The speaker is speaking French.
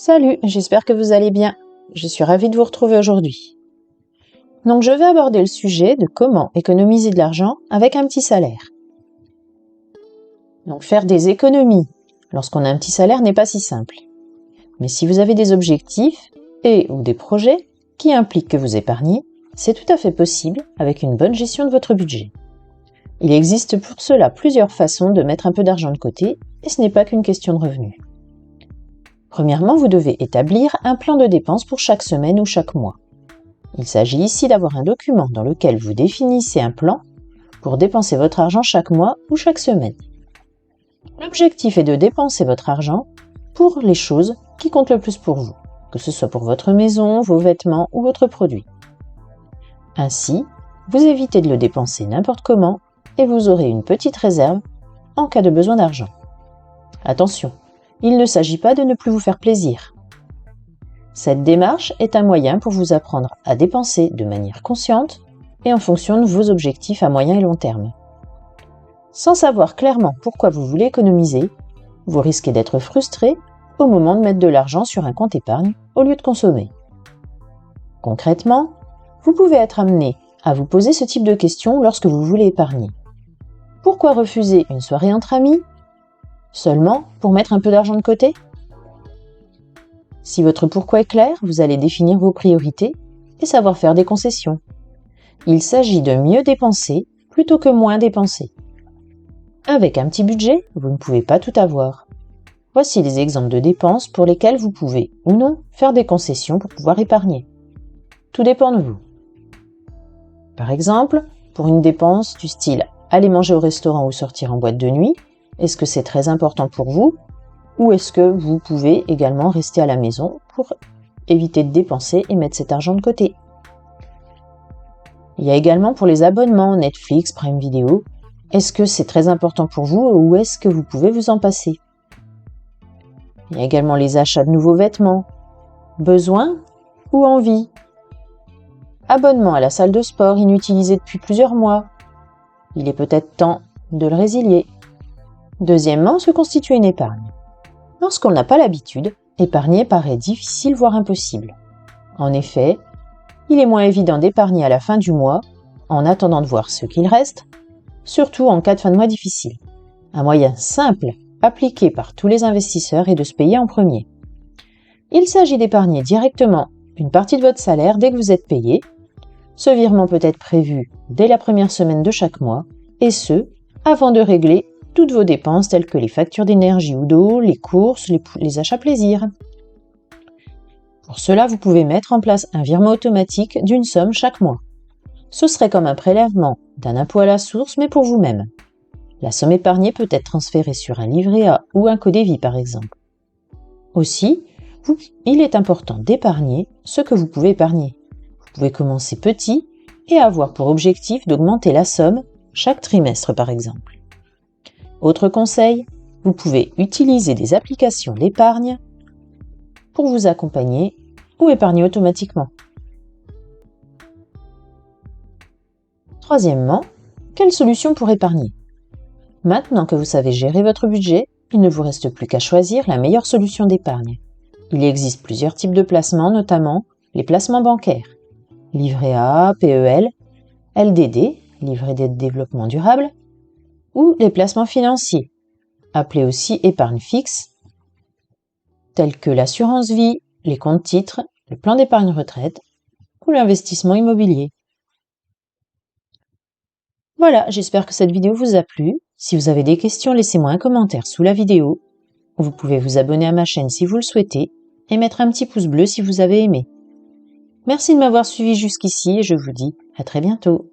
Salut, j'espère que vous allez bien. Je suis ravie de vous retrouver aujourd'hui. Donc je vais aborder le sujet de comment économiser de l'argent avec un petit salaire. Donc faire des économies lorsqu'on a un petit salaire n'est pas si simple. Mais si vous avez des objectifs ou des projets qui impliquent que vous épargnez, c'est tout à fait possible avec une bonne gestion de votre budget. Il existe pour cela plusieurs façons de mettre un peu d'argent de côté et ce n'est pas qu'une question de revenus. Premièrement, vous devez établir un plan de dépenses pour chaque semaine ou chaque mois. Il s'agit ici d'avoir un document dans lequel vous définissez un plan pour dépenser votre argent chaque mois ou chaque semaine. L'objectif est de dépenser votre argent pour les choses qui comptent le plus pour vous, que ce soit pour votre maison, vos vêtements ou votre produit. Ainsi, vous évitez de le dépenser n'importe comment et vous aurez une petite réserve en cas de besoin d'argent. Attention, il ne s'agit pas de ne plus vous faire plaisir. Cette démarche est un moyen pour vous apprendre à dépenser de manière consciente et en fonction de vos objectifs à moyen et long terme. Sans savoir clairement pourquoi vous voulez économiser, vous risquez d'être frustré au moment de mettre de l'argent sur un compte épargne au lieu de consommer. Concrètement, vous pouvez être amené à vous poser ce type de questions lorsque vous voulez épargner. Pourquoi refuser une soirée entre amis seulement pour mettre un peu d'argent de côté? Si votre pourquoi est clair, vous allez définir vos priorités et savoir faire des concessions. Il s'agit de mieux dépenser plutôt que moins dépenser. Avec un petit budget, vous ne pouvez pas tout avoir. Voici des exemples de dépenses pour lesquelles vous pouvez ou non faire des concessions pour pouvoir épargner. Tout dépend de vous. Par exemple, pour une dépense du style aller manger au restaurant ou sortir en boîte de nuit, est-ce que c'est très important pour vous ou est-ce que vous pouvez également rester à la maison pour éviter de dépenser et mettre cet argent de côté? Il y a également pour les abonnements Netflix, Prime Video. Est-ce que c'est très important pour vous ou est-ce que vous pouvez vous en passer? Il y a également les achats de nouveaux vêtements. Besoin ou envie? Abonnement à la salle de sport inutilisé depuis plusieurs mois. Il est peut-être temps de le résilier. Deuxièmement, se constituer une épargne. Lorsqu'on n'a pas l'habitude, épargner paraît difficile voire impossible. En effet, il est moins évident d'épargner à la fin du mois en attendant de voir ce qu'il reste, surtout en cas de fin de mois difficile. Un moyen simple, appliqué par tous les investisseurs, est de se payer en premier. Il s'agit d'épargner directement une partie de votre salaire dès que vous êtes payé. Ce virement peut être prévu dès la première semaine de chaque mois, et ce, avant de régler toutes vos dépenses telles que les factures d'énergie ou d'eau, les courses, les achats plaisir. Pour cela, vous pouvez mettre en place un virement automatique d'une somme chaque mois. Ce serait comme un prélèvement d'un impôt à la source, mais pour vous-même. La somme épargnée peut être transférée sur un livret A ou un Codévie par exemple. Aussi, il est important d'épargner ce que vous pouvez épargner. Vous pouvez commencer petit et avoir pour objectif d'augmenter la somme chaque trimestre par exemple. Autre conseil, vous pouvez utiliser des applications d'épargne pour vous accompagner ou épargner automatiquement. Troisièmement, quelle solution pour épargner? Maintenant que vous savez gérer votre budget, il ne vous reste plus qu'à choisir la meilleure solution d'épargne. Il existe plusieurs types de placements, notamment les placements bancaires, livret A, PEL, LDD, livret d'aide développement durable, ou les placements financiers, appelés aussi épargne fixe, tels que l'assurance vie, les comptes titres, le plan d'épargne retraite ou l'investissement immobilier. Voilà, j'espère que cette vidéo vous a plu. Si vous avez des questions, laissez-moi un commentaire sous la vidéo. Vous pouvez vous abonner à ma chaîne si vous le souhaitez et mettre un petit pouce bleu si vous avez aimé. Merci de m'avoir suivi jusqu'ici et je vous dis à très bientôt.